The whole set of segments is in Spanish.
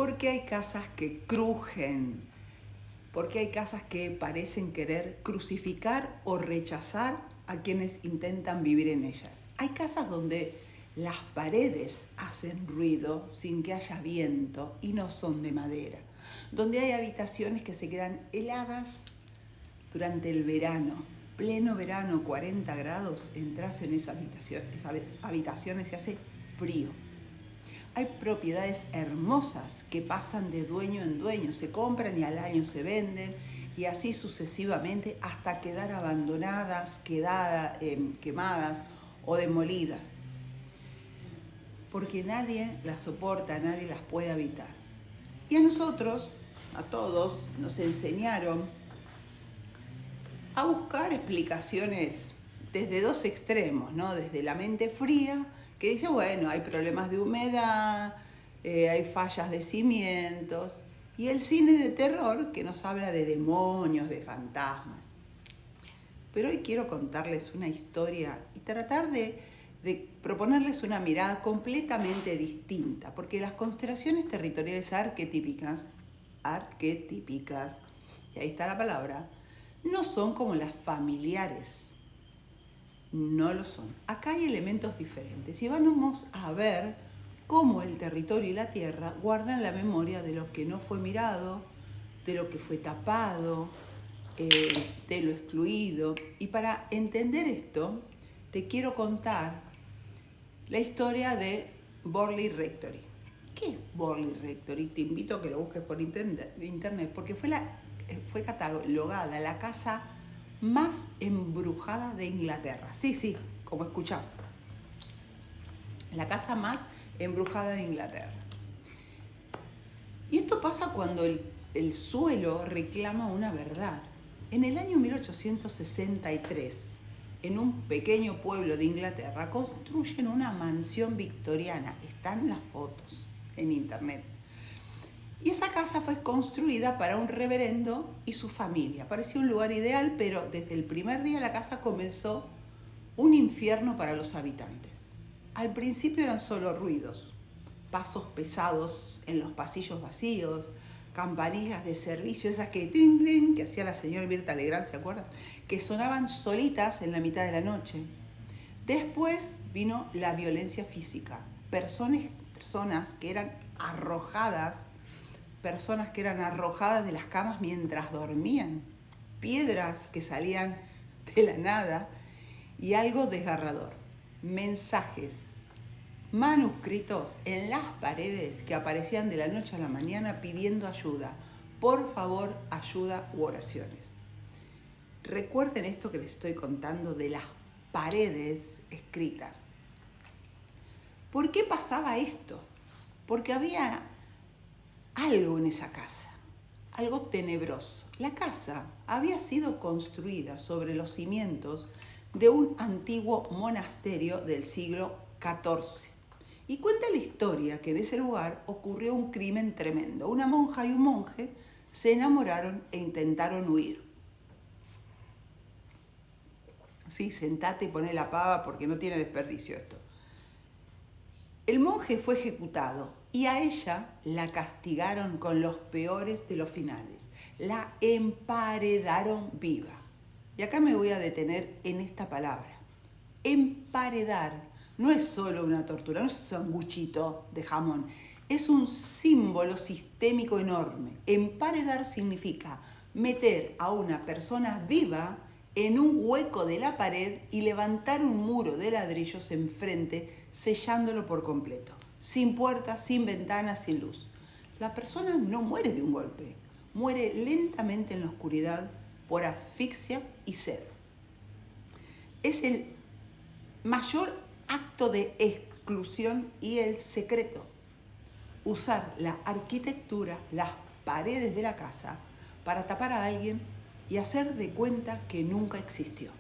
¿Por qué hay casas que crujen? ¿Por qué hay casas que parecen querer crucificar o rechazar a quienes intentan vivir en ellas? Hay casas donde las paredes hacen ruido sin que haya viento y no son de madera. Donde hay habitaciones que se quedan heladas durante el verano. Pleno verano, 40 grados, entras en esa habitación y se hace frío. Hay propiedades hermosas que pasan de dueño en dueño, se compran y al año se venden y así sucesivamente hasta quedar abandonadas, quemadas o demolidas. Porque nadie las soporta, nadie las puede habitar. Y a nosotros, a todos, nos enseñaron a buscar explicaciones desde dos extremos, ¿no? Desde la mente fría, que dice, bueno, hay problemas de humedad, hay fallas de cimientos, y el cine de terror que nos habla de demonios, de fantasmas. Pero hoy quiero contarles una historia y tratar de proponerles una mirada completamente distinta, porque las constelaciones territoriales arquetípicas, y ahí está la palabra, no son como las familiares. No lo son. Acá hay elementos diferentes y vamos a ver cómo el territorio y la tierra guardan la memoria de lo que no fue mirado, de lo que fue tapado, de lo excluido. Y para entender esto, te quiero contar la historia de Borley Rectory. ¿Qué es Borley Rectory? Te invito a que lo busques por internet porque fue catalogada la casa más embrujada de Inglaterra. Sí, como escuchás. La casa más embrujada de Inglaterra. Y esto pasa cuando el suelo reclama una verdad. En el año 1863, en un pequeño pueblo de Inglaterra, construyen una mansión victoriana. Están las fotos en internet. Y esa casa fue construida para un reverendo y su familia. Parecía un lugar ideal, pero desde el primer día la casa comenzó un infierno para los habitantes. Al principio eran solo ruidos, pasos pesados en los pasillos vacíos, campanillas de servicio, esas que trin, trin, que hacía la señora Mirta Legrand, ¿se acuerdan? Que sonaban solitas en la mitad de la noche. Después vino la violencia física, personas que eran arrojadas de las camas mientras dormían, piedras que salían de la nada y algo desgarrador, mensajes manuscritos en las paredes que aparecían de la noche a la mañana pidiendo ayuda, por favor, ayuda u oraciones. Recuerden esto que les estoy contando de las paredes escritas. ¿Por qué pasaba esto? Porque había algo en esa casa, algo tenebroso. La casa había sido construida sobre los cimientos de un antiguo monasterio del siglo XIV. Y cuenta la historia que en ese lugar ocurrió un crimen tremendo. Una monja y un monje se enamoraron e intentaron huir. Sí, sentate y poné la pava porque no tiene desperdicio esto. El monje fue ejecutado y a ella la castigaron con los peores de los finales. La emparedaron viva. Y acá me voy a detener en esta palabra. Emparedar no es solo una tortura, no es un sanguchito de jamón. Es un símbolo sistémico enorme. Emparedar significa meter a una persona viva en un hueco de la pared y levantar un muro de ladrillos enfrente, sellándolo por completo. Sin puertas, sin ventanas, sin luz. La persona no muere de un golpe, muere lentamente en la oscuridad por asfixia y sed. Es el mayor acto de exclusión y el secreto. Usar la arquitectura, las paredes de la casa, para tapar a alguien y hacer de cuenta que nunca existió.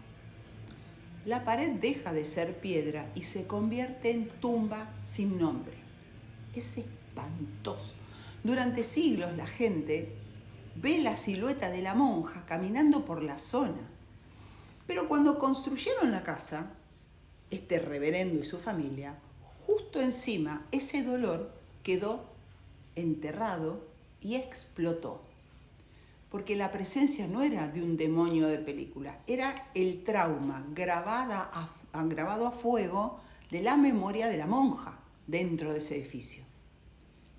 La pared deja de ser piedra y se convierte en tumba sin nombre. Es espantoso. Durante siglos la gente ve la silueta de la monja caminando por la zona. Pero cuando construyeron la casa, este reverendo y su familia, justo encima ese dolor quedó enterrado y explotó. Porque la presencia no era de un demonio de película, era el trauma grabado a fuego de la memoria de la monja dentro de ese edificio.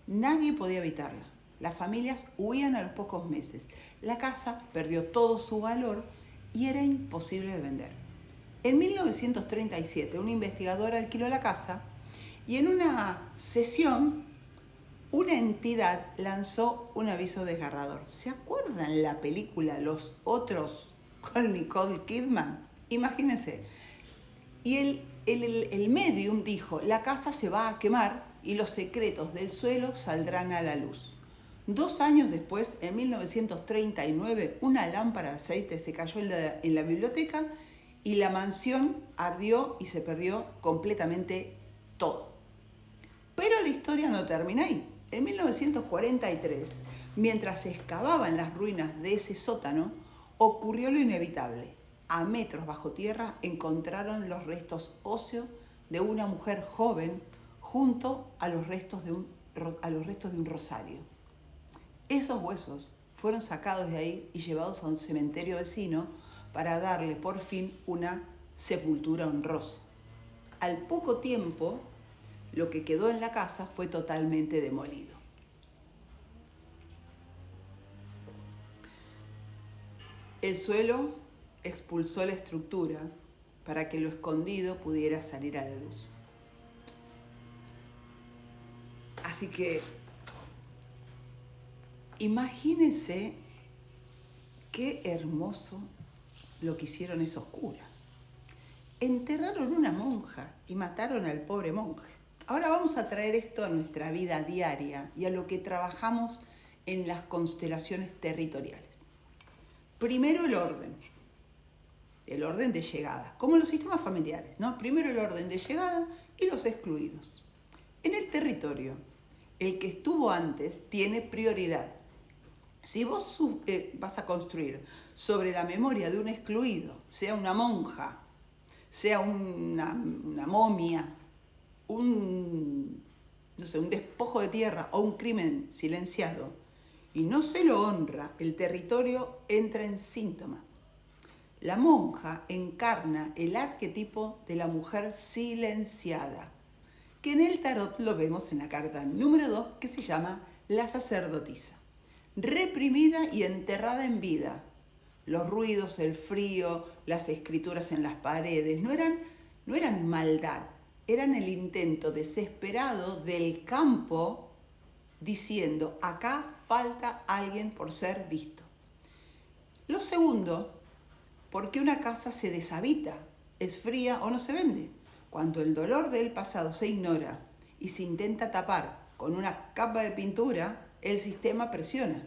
Nadie podía evitarla. Las familias huían a los pocos meses. La casa perdió todo su valor y era imposible de vender. En 1937, un investigador alquiló la casa y en una sesión una entidad lanzó un aviso desgarrador. ¿Se acuerdan la película Los Otros con Nicole Kidman? Imagínense. Y el medium dijo, la casa se va a quemar y los secretos del suelo saldrán a la luz. 2 años después, en 1939, una lámpara de aceite se cayó en la biblioteca y la mansión ardió y se perdió completamente todo. Pero la historia no termina ahí. En 1943, mientras se excavaban las ruinas de ese sótano, ocurrió lo inevitable. A metros bajo tierra encontraron los restos óseos de una mujer joven junto a los restos de un rosario. Esos huesos fueron sacados de ahí y llevados a un cementerio vecino para darle por fin una sepultura honrosa. Al poco tiempo, lo que quedó en la casa fue totalmente demolido. El suelo expulsó la estructura para que lo escondido pudiera salir a la luz. Así que imagínense qué hermoso lo que hicieron esos curas. Enterraron una monja y mataron al pobre monje. Ahora vamos a traer esto a nuestra vida diaria y a lo que trabajamos en las constelaciones territoriales. Primero el orden de llegada, como en los sistemas familiares, ¿no? Primero el orden de llegada y los excluidos. En el territorio, el que estuvo antes tiene prioridad. Si vos vas a construir sobre la memoria de un excluido, sea una monja, sea una momia, un despojo de tierra o un crimen silenciado, y no se lo honra, el territorio entra en síntoma. La monja encarna el arquetipo de la mujer silenciada, que en el tarot lo vemos en la carta número 2, que se llama la sacerdotisa. Reprimida y enterrada en vida. Los ruidos, el frío, las escrituras en las paredes, no eran maldad, eran el intento desesperado del campo diciendo, acá falta alguien por ser visto. Lo segundo, porque una casa se deshabita, es fría o no se vende. Cuando el dolor del pasado se ignora y se intenta tapar con una capa de pintura, el sistema presiona.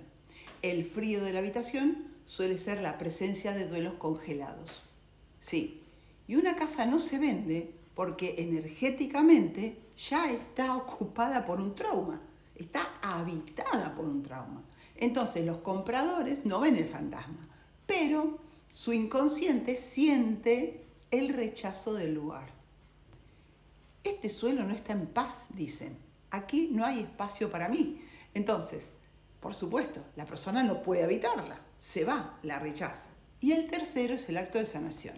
El frío de la habitación suele ser la presencia de duelos congelados. Sí, y una casa no se vende porque energéticamente ya está ocupada por un trauma, está habitada por un trauma. Entonces los compradores no ven el fantasma, pero su inconsciente siente el rechazo del lugar. Este suelo no está en paz, dicen. Aquí no hay espacio para mí. Entonces, por supuesto, la persona no puede habitarla. Se va, la rechaza. Y el tercero es el acto de sanación.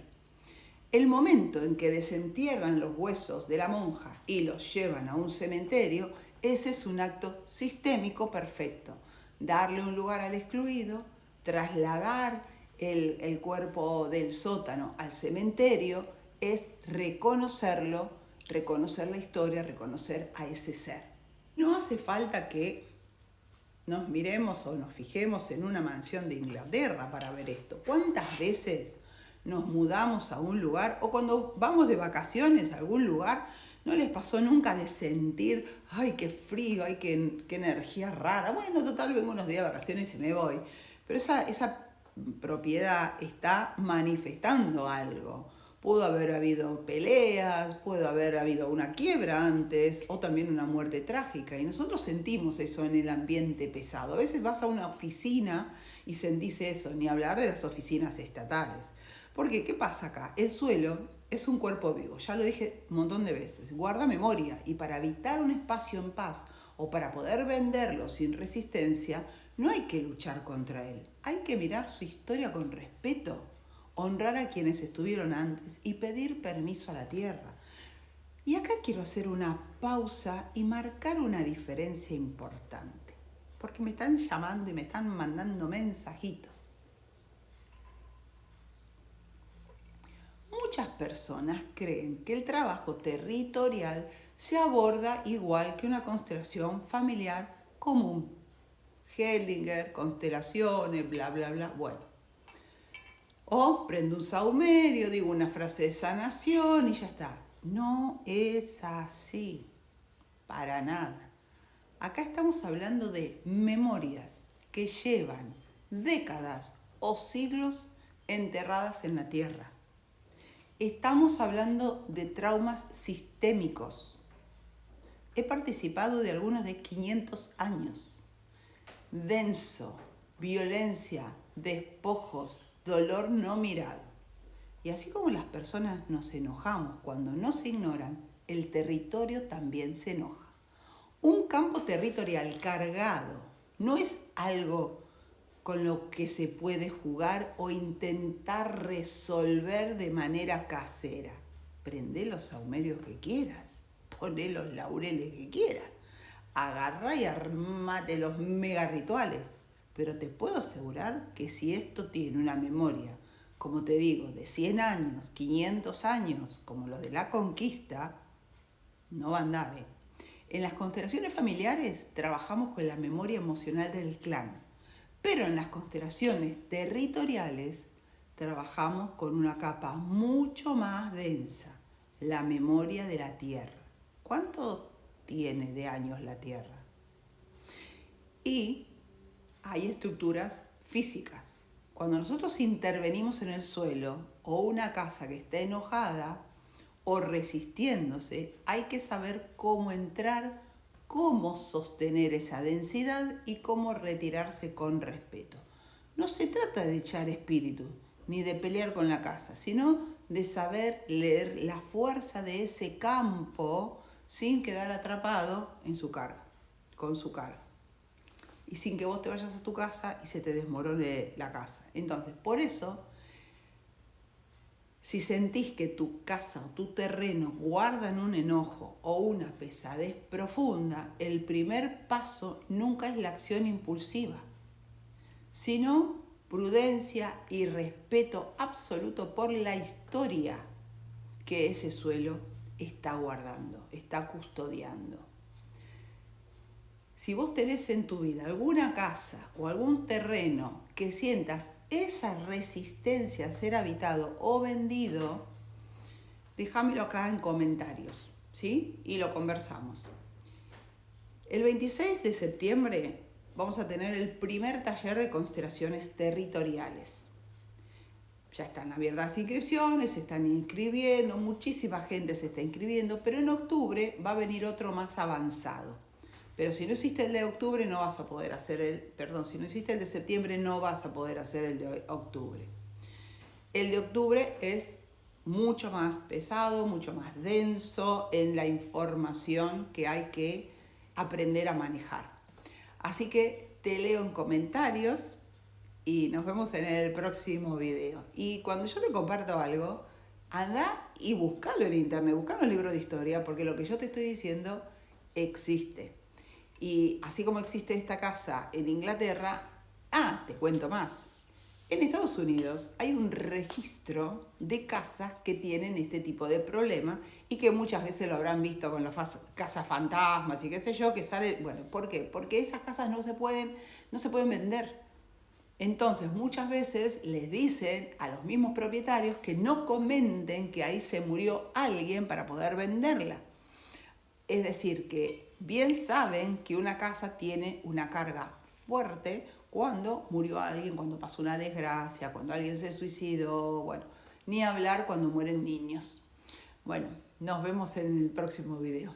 El momento en que desentierran los huesos de la monja y los llevan a un cementerio, ese es un acto sistémico perfecto. Darle un lugar al excluido, trasladar el cuerpo del sótano al cementerio, es reconocerlo, reconocer la historia, reconocer a ese ser. No hace falta que nos miremos o nos fijemos en una mansión de Inglaterra para ver esto. ¿Cuántas veces nos mudamos a un lugar o cuando vamos de vacaciones a algún lugar, no les pasó nunca de sentir, ay, qué frío, ay, qué energía rara? Bueno, total, vengo unos días de vacaciones y me voy. Pero esa propiedad está manifestando algo. Pudo haber habido peleas, pudo haber habido una quiebra antes o también una muerte trágica. Y nosotros sentimos eso en el ambiente pesado. A veces vas a una oficina y sentís eso, ni hablar de las oficinas estatales. Porque, ¿qué pasa acá? El suelo es un cuerpo vivo, ya lo dije un montón de veces, guarda memoria y para habitar un espacio en paz o para poder venderlo sin resistencia, no hay que luchar contra él. Hay que mirar su historia con respeto, honrar a quienes estuvieron antes y pedir permiso a la tierra. Y acá quiero hacer una pausa y marcar una diferencia importante, porque me están llamando y me están mandando mensajitos. Muchas personas creen que el trabajo territorial se aborda igual que una constelación familiar común. Hellinger, constelaciones, bla, bla, bla. Bueno. O prendo un saumerio, digo una frase de sanación y ya está. No es así. Para nada. Acá estamos hablando de memorias que llevan décadas o siglos enterradas en la tierra. Estamos hablando de traumas sistémicos. He participado de algunos de 500 años. Denso, violencia, despojos, dolor no mirado. Y así como las personas nos enojamos cuando nos ignoran, el territorio también se enoja. Un campo territorial cargado no es algo con lo que se puede jugar o intentar resolver de manera casera. Prende los saumerios que quieras, poné los laureles que quieras, agarrá y armate los mega rituales. Pero te puedo asegurar que si esto tiene una memoria, como te digo, de 100 años, 500 años, como lo de la conquista, no va a andar, ¿eh? En las constelaciones familiares trabajamos con la memoria emocional del clan, pero en las constelaciones territoriales trabajamos con una capa mucho más densa, la memoria de la tierra. ¿Cuánto tiene de años la tierra? Y hay estructuras físicas. Cuando nosotros intervenimos en el suelo o una casa que está enojada o resistiéndose, hay que saber cómo entrar, cómo sostener esa densidad y cómo retirarse con respeto. No se trata de echar espíritu ni de pelear con la casa, sino de saber leer la fuerza de ese campo sin quedar atrapado en su cargo, con su cargo. Y sin que vos te vayas a tu casa y se te desmorone la casa. Entonces, por eso, si sentís que tu casa o tu terreno guardan un enojo o una pesadez profunda, el primer paso nunca es la acción impulsiva, sino prudencia y respeto absoluto por la historia que ese suelo está guardando, está custodiando. Si vos tenés en tu vida alguna casa o algún terreno que sientas esa resistencia a ser habitado o vendido, déjamelo acá en comentarios, ¿sí? Y lo conversamos. El 26 de septiembre vamos a tener el primer taller de constelaciones territoriales. Ya están abiertas las inscripciones, se están inscribiendo, muchísima gente se está inscribiendo, pero en octubre va a venir otro más avanzado. Pero si no hiciste el de octubre, no vas a poder hacer si no hiciste el de septiembre, no vas a poder hacer el de octubre. El de octubre es mucho más pesado, mucho más denso en la información que hay que aprender a manejar. Así que te leo en comentarios y nos vemos en el próximo video. Y cuando yo te comparto algo, anda y búscalo en internet, buscalo en el libro de historia, porque lo que yo te estoy diciendo existe. Y así como existe esta casa en Inglaterra, te cuento más. En Estados Unidos hay un registro de casas que tienen este tipo de problema y que muchas veces lo habrán visto con las casas fantasmas y qué sé yo, que sale, bueno, ¿por qué? Porque esas casas no se pueden vender. Entonces, muchas veces les dicen a los mismos propietarios que no comenten que ahí se murió alguien para poder venderla. Es decir, que bien saben que una casa tiene una carga fuerte cuando murió alguien, cuando pasó una desgracia, cuando alguien se suicidó, bueno, ni hablar cuando mueren niños. Bueno, nos vemos en el próximo video.